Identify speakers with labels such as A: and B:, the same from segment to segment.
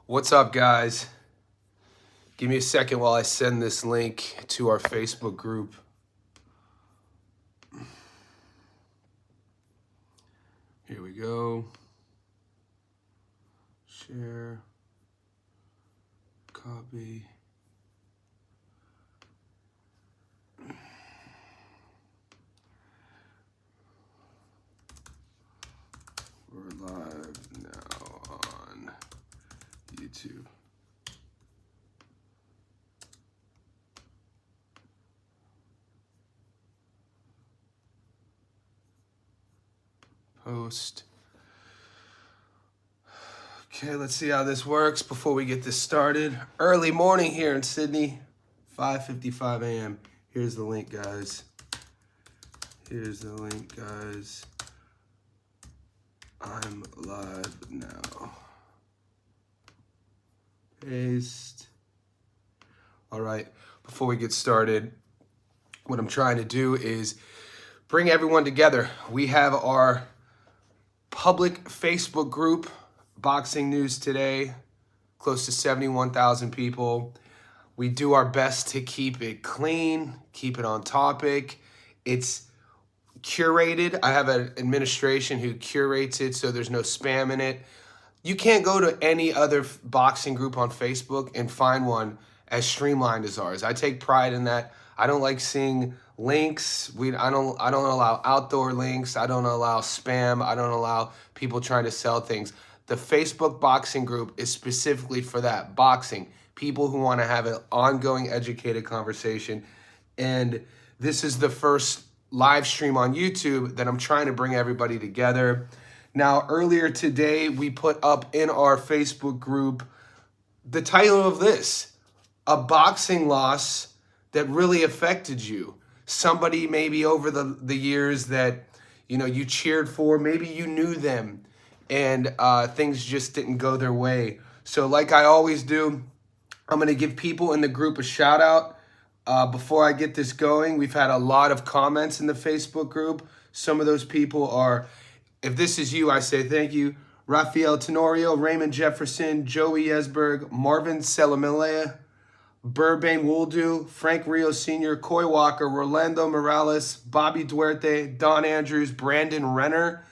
A: What's up, guys? Give me a second while I send this link to our Facebook group. Here we go. Share. Copy. We're live now on YouTube. Post. Okay, let's see how this works before we get this started. Early morning here in Sydney, 5:55 a.m. Here's the link, guys. Here's the link, guys. I'm live now. Paste. All right, before we get started, what I'm trying to do is bring everyone together. We have our public Facebook group, Boxing News Today, close to 71,000 people. We do our best to keep it clean, keep it on topic. It's curated. I have an administration who curates it so there's no spam in it. You can't go to any other boxing group on Facebook and find one as streamlined as ours. I take pride in that. I don't like seeing links. I don't allow outdoor links. I don't allow spam. I don't allow people trying to sell things. The Facebook boxing group is specifically for that, boxing. People who want to have an ongoing educated conversation. And this is the first live stream on YouTube that I'm trying to bring everybody together. Now, earlier today, we put up in our Facebook group the title of this, a boxing loss that really affected you. Somebody maybe over the years that you cheered for, maybe you knew them and things just didn't go their way. So like I always do, I'm going to give people in the group a shout out. Before I get this going, we've had a lot of comments in the Facebook group. Some of those people are, if this is you, I say thank you. Rafael Tenorio, Raymond Jefferson, Joey Esberg, Marvin Selamilea, Burbane Wooldu, Frank Rios Sr., Coy Walker, Rolando Morales, Bobby Duarte, Don Andrews, Brandon Renner,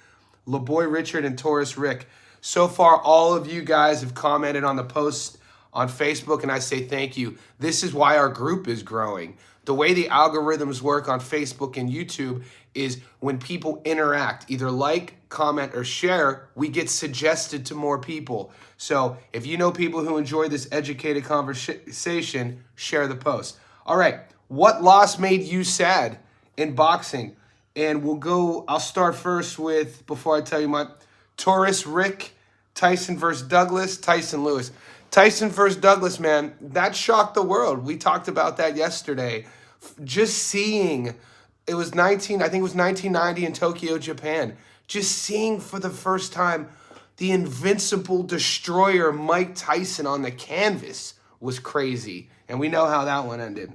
A: LeBoy Richard, and Taurus Rick. So far, all of you guys have commented on the post on Facebook, and I say thank you. This is why our group is growing. The way the algorithms work on Facebook and YouTube is when people interact, either like, comment, or share, we get suggested to more people. So if you know people who enjoy this educated conversation, share the post. All right, what loss made you sad in boxing? And I'll start first with, before I tell you my, Taurus Rick, Tyson versus Douglas, Tyson Lewis. Tyson versus Douglas, man, that shocked the world. We talked about that yesterday. Just seeing, I think it was 1990 in Tokyo, Japan. Just seeing for the first time the invincible destroyer Mike Tyson on the canvas was crazy. And we know how that one ended.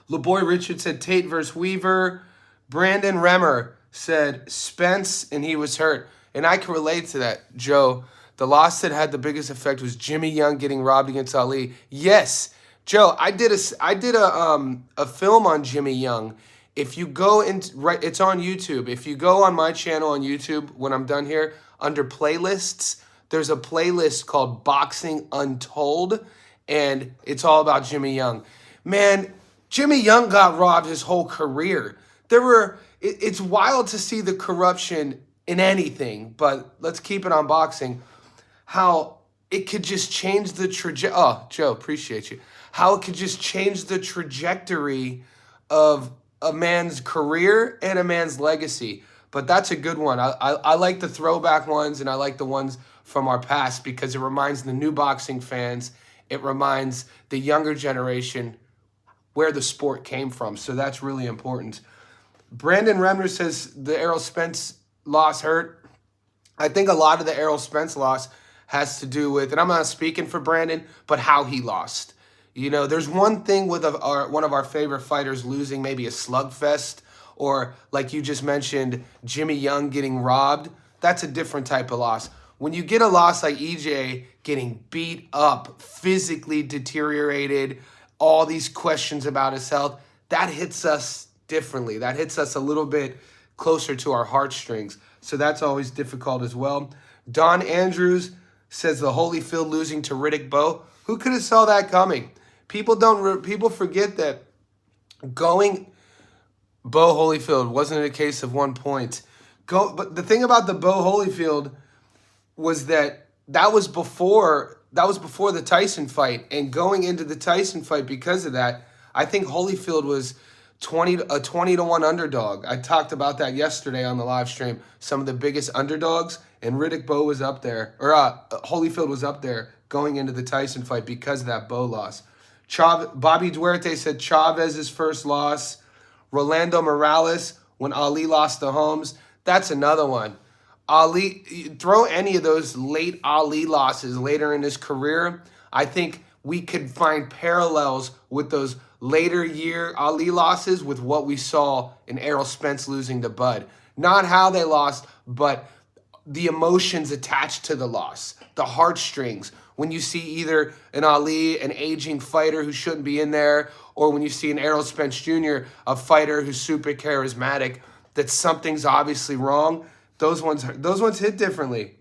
A: LeBoy Richard said Tate versus Weaver. Brandon Remmer said Spence, and he was hurt. And I can relate to that, Joe. The loss that had the biggest effect was Jimmy Young getting robbed against Ali. Yes, Joe, I did a film on Jimmy Young. If you go it's on YouTube. If you go on my channel on YouTube when I'm done here, under playlists, there's a playlist called Boxing Untold, and it's all about Jimmy Young. Man, Jimmy Young got robbed his whole career. It's wild to see the corruption in anything, but let's keep it on boxing. How it could just change the trajectory. Oh, Joe, appreciate you. How it could just change the trajectory of a man's career and a man's legacy. But that's a good one. I like the throwback ones, and I like the ones from our past because it reminds the new boxing fans, it reminds the younger generation where the sport came from. So that's really important. Brandon Remner says the Errol Spence loss hurt. I think a lot of the Errol Spence loss has to do with, and I'm not speaking for Brandon, but how he lost. There's one thing with one of our favorite fighters losing, maybe a slugfest, or like you just mentioned, Jimmy Young getting robbed. That's a different type of loss. when you get a loss like EJ getting beat up, physically deteriorated, all these questions about his health, that hits us differently. That hits us a little bit closer to our heartstrings. So that's always difficult as well. Don Andrews says the Holyfield losing to Riddick Bowe. Who could have saw that coming? People forget that going Bowe Holyfield wasn't a case of 1 point. But the thing about the Bowe Holyfield was that was before the Tyson fight, and going into the Tyson fight because of that, I think Holyfield was a 20-1 underdog. I talked about that yesterday on the live stream. Some of the biggest underdogs, and Riddick Bowe was up there, or Holyfield was up there going into the Tyson fight because of that Bowe loss. Bobby Duarte said Chavez's first loss. Rolando Morales when Ali lost to Holmes. That's another one. Ali, throw any of those late Ali losses later in his career, I think we could find parallels with those later year Ali losses with what we saw in Errol Spence losing to Bud. Not how they lost, but the emotions attached to the loss, the heartstrings. When you see either an Ali, an aging fighter who shouldn't be in there, or when you see an Errol Spence Jr., a fighter who's super charismatic, that something's obviously wrong, those ones hit differently.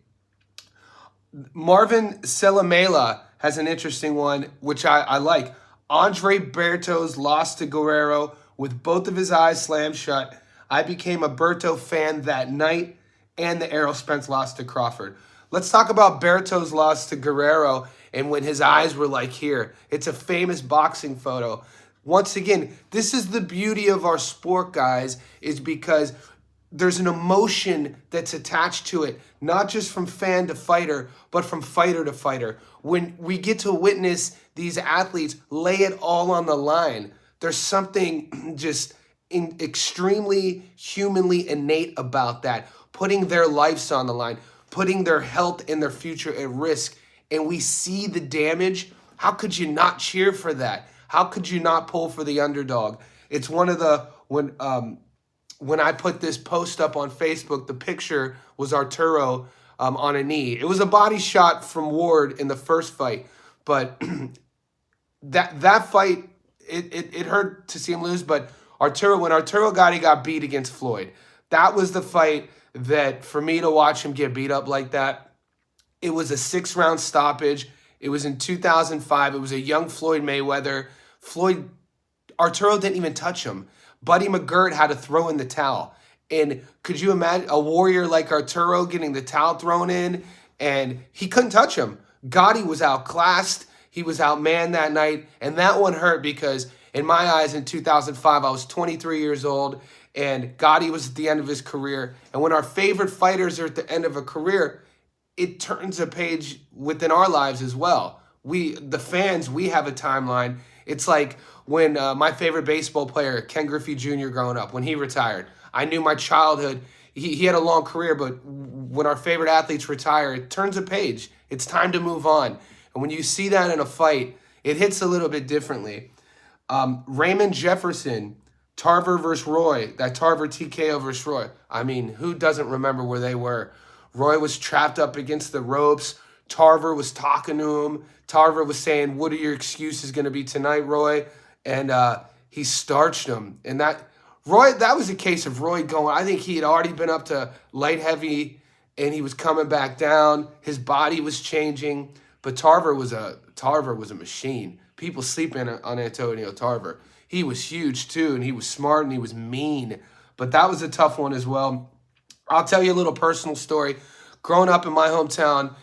A: Marvin Selamela has an interesting one, which I like. Andre Berto's lost to Guerrero with both of his eyes slammed shut. I became a Berto fan that night, and the Errol Spence loss to Crawford. Let's talk about Berto's loss to Guerrero and when his eyes were like here. It's a famous boxing photo. Once again, this is the beauty of our sport, guys, is because there's an emotion that's attached to it, not just from fan to fighter, but from fighter to fighter. When we get to witness these athletes lay it all on the line, there's something just extremely humanly innate about that, putting their lives on the line, putting their health and their future at risk, and we see the damage. How could you not cheer for that? How could you not pull for the underdog? It's one of the, when I put this post up on Facebook, the picture was Arturo on a knee. It was a body shot from Ward in the first fight, but that fight, it hurt to see him lose, but when Arturo got beat against Floyd, that was the fight that for me to watch him get beat up like that, it was a 6-round stoppage. It was in 2005. It was a young Floyd Mayweather. Arturo didn't even touch him. Buddy McGirt had to throw in the towel. And could you imagine a warrior like Arturo getting the towel thrown in, and he couldn't touch him? Gotti was outclassed. He was outmanned that night, and that one hurt because in my eyes in 2005, I was 23 years old, and Gotti was at the end of his career. And when our favorite fighters are at the end of a career, it turns a page within our lives as well. The fans, we have a timeline. It's like when my favorite baseball player, Ken Griffey Jr., growing up, when he retired. I knew my childhood. He had a long career, but when our favorite athletes retire, it turns a page. It's time to move on. And when you see that in a fight, it hits a little bit differently. Raymond Jefferson, Tarver versus Roy, that Tarver TKO versus Roy. I mean, who doesn't remember where they were? Roy was trapped up against the ropes. Tarver was talking to him. Tarver was saying, "What are your excuses going to be tonight, Roy?" And he starched him. And that was a case of Roy going, I think he had already been up to light heavy, and he was coming back down. His body was changing. But Tarver was a machine. People sleep on Antonio Tarver. He was huge too, and he was smart, and he was mean. But that was a tough one as well. I'll tell you a little personal story. Growing up in my hometown,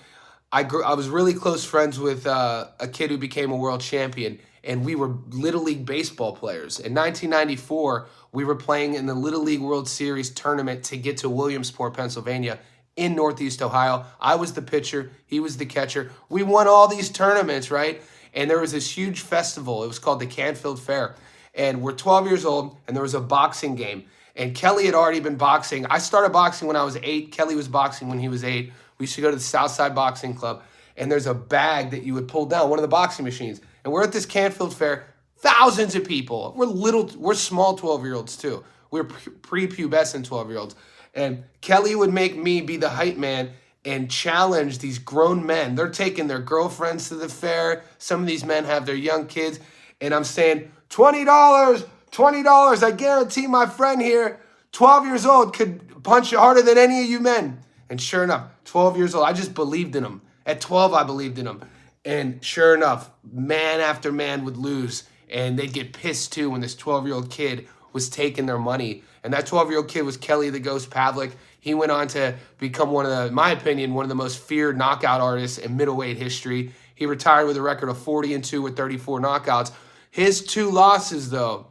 A: I was really close friends with a kid who became a world champion, and we were Little League baseball players. In 1994, we were playing in the Little League World Series tournament to get to Williamsport, Pennsylvania, in Northeast Ohio. I was the pitcher. He was the catcher. We won all these tournaments, right? And there was this huge festival. It was called the Canfield Fair. And we're 12 years old, and there was a boxing game. And Kelly had already been boxing. I started boxing when I was 8. Kelly was boxing when he was 8. We used to go to the Southside Boxing Club. And there's a bag that you would pull down, one of the boxing machines. And we're at this Canfield Fair. Thousands of people. We're small 12-year-olds too. We're prepubescent 12-year-olds. And Kelly would make me be the hype man. and challenge these grown men. They're taking their girlfriends to the fair. Some of these men have their young kids. And I'm saying, $20, $20. I guarantee my friend here, 12 years old, could punch you harder than any of you men. And sure enough, 12 years old, I just believed in him. At 12, I believed in him. And sure enough, man after man would lose. And they'd get pissed too when this 12-year-old kid was taking their money. And that 12-year-old kid was Kelly the Ghost Pavlik. He went on to become one of the, in my opinion, one of the most feared knockout artists in middleweight history. He retired with a record of 40-2 with 34 knockouts. His 2 losses, though,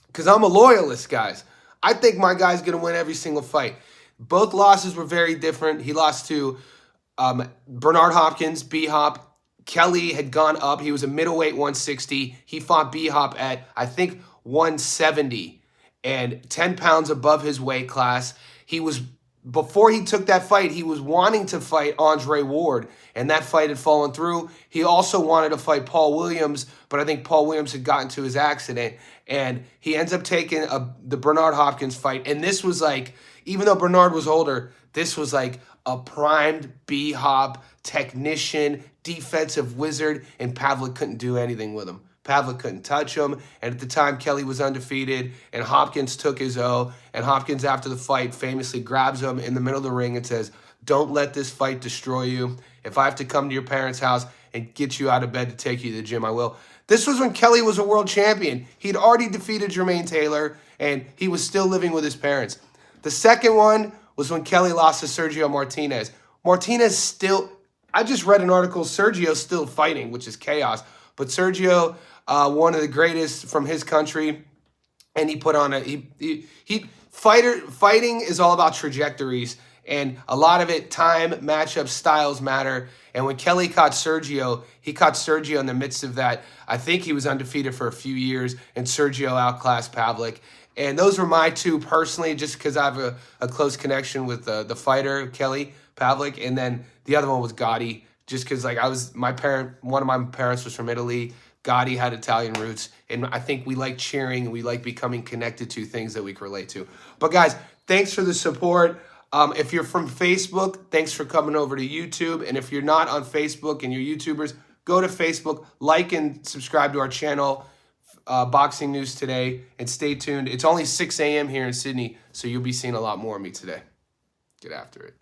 A: because I'm a loyalist, guys. I think my guy's going to win every single fight. Both losses were very different. He lost to Bernard Hopkins, B-Hop. Kelly had gone up. He was a middleweight 160. He fought B-Hop at, I think, 170 and 10 pounds above his weight class. He was, before he took that fight, he was wanting to fight Andre Ward, and that fight had fallen through. He also wanted to fight Paul Williams, but I think Paul Williams had gotten to his accident, and he ends up taking the Bernard Hopkins fight. And this was like, even though Bernard was older, this was like a primed B-Hop technician, defensive wizard, and Pavlik couldn't do anything with him. Pavlik couldn't touch him, and at the time, Kelly was undefeated, and Hopkins took his O, and Hopkins, after the fight, famously grabs him in the middle of the ring and says, "Don't let this fight destroy you. If I have to come to your parents' house and get you out of bed to take you to the gym, I will." This was when Kelly was a world champion. He'd already defeated Jermaine Taylor, and he was still living with his parents. The second one was when Kelly lost to Sergio Martinez. Martinez still, I just read an article, Sergio's still fighting, which is chaos, but Sergio, one of the greatest from his country, and he put on fighting is all about trajectories, and a lot of it, time, matchup, styles matter. And when Kelly caught Sergio, he caught Sergio in the midst of that. I think he was undefeated for a few years, and Sergio outclassed Pavlik. And those were my 2 personally, just because I have a close connection with the fighter, Kelly Pavlik. And then the other one was Gotti, just because like one of my parents was from Italy. Gotti had Italian roots, and I think we like cheering and we like becoming connected to things that we can relate to. But guys, thanks for the support. If you're from Facebook, thanks for coming over to YouTube. And if you're not on Facebook and you're YouTubers, go to Facebook, like and subscribe to our channel, Boxing News Today, and stay tuned. It's only 6 a.m. here in Sydney, so you'll be seeing a lot more of me today. Get after it.